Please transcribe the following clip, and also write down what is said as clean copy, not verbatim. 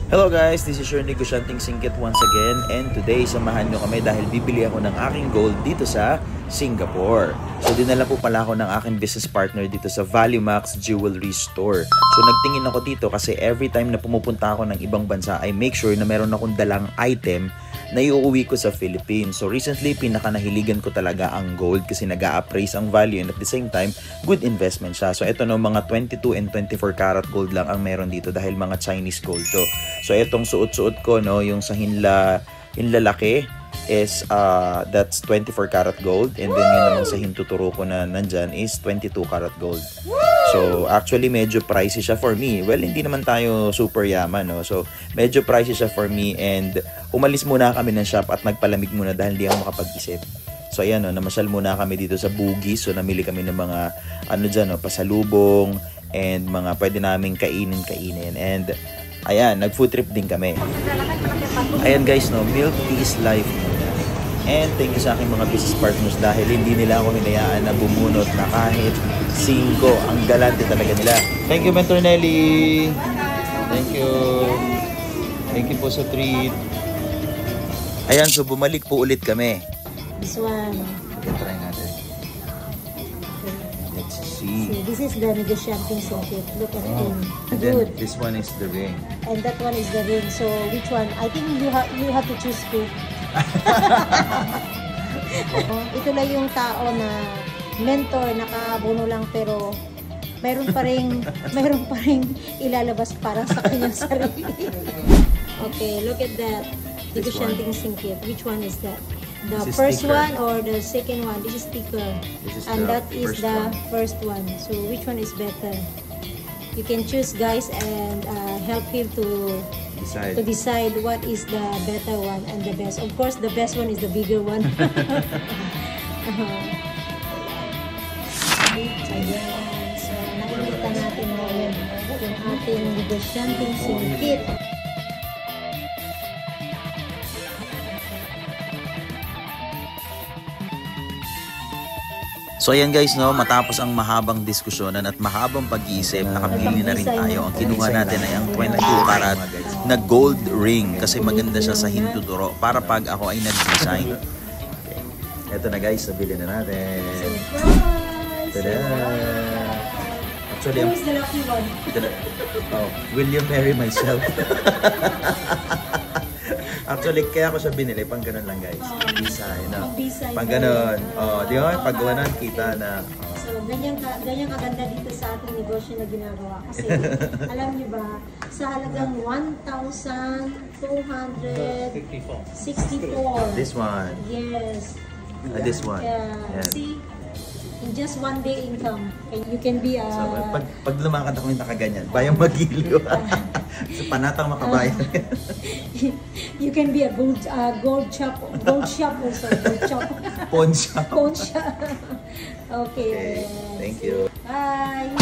Hello guys, this is your Negosyanteng Singkit once again, and today samahan nyo kami dahil bibili ako ng aking gold dito sa Singapore. So dinala po pala ako ng aking business partner dito sa ValueMax Jewelry Store. So nagtingin ako dito kasi every time na pumupunta ako ng ibang bansa ay make sure na meron akong dalang item na iuuwi ko sa Philippines. So recently, pinaka-nahiligan ko talaga ang gold kasi nag-a-appraise ang value and at the same time, good investment siya. So ito no, mga 22 and 24 karat gold lang ang meron dito dahil mga Chinese gold to. So itong suot-suot ko no, yung sa hinlalaki is that's 24 karat gold, and then yun naman sa hintuturo ko na nandyan is 22 karat gold. So actually medyo pricey siya for me. Well, hindi naman tayo super yaman no. So medyo pricey siya for me, and umalis muna kami ng shop at nagpalamig muna dahil hindi ako makapag-isip. So ayan no, namasyal muna kami dito sa Bugis. So namili kami ng mga ano dyan no, pasalubong and mga pwede naming kainin. And ayan, nag-food trip din kami. Ayan guys no, milk tea is life muna. And thank you sa aking mga business partners dahil hindi nila ako hinayaan na bumunot na kahit 5. Ang galante talaga nila. Thank you, Mentor Nelly. Thank you. Thank you po sa treat. Ayan, so bumalik po ulit kami. This one. Okay, try natin. Let's see. See, this is the Negosyanteng Singkit. Look at him. And then this one is the ring. And that one is the ring. So which one? I think you have to choose two. Ito lang yung tao na mentor, nakabono lang pero mayroon pa ring ilalabas para sa kanyang sarili. Okay, look at that. Negosyanteng Singkit. Which one is that? The first one or the second one? This is thicker. And that is the first one. So which one is better? You can choose guys and help him to decide what is the better one and the best. Of course, the best one is the bigger one. Ayan. So, nakikita natin ngayon yung ating Negosyanteng Singkit. So ayan guys no, matapos ang mahabang diskusyonan at mahabang pag-iisip, nakapili na rin tayo. Ang kinuha natin ay ang 22 karat na gold ring kasi maganda siya sa hintuturo para pag ako ay nag-design. Okay. Ito na guys, nabili na natin. Tada! Actually, who's the lucky one? Oh, will you marry myself? Actually, kaya ko siya binili, pang ganun lang guys. Design, no? Pang ganun. Oh, di ba? Paggawa na, kita na. Oh. So, ganyan kaganda dito sa ating negosyo na ginagawa. Kasi, alam niyo ba, sa halagang 1,264. This one. Yes. This one. Yeah. See? In just one day income, you can be a... So, pag lumakad ako yung nakaganyan, bayang magiliw. So, panatang makabayan. You can be a gold shop also. Gold shop. Pawn shop. Pawn shop. Okay. Thank you. Bye.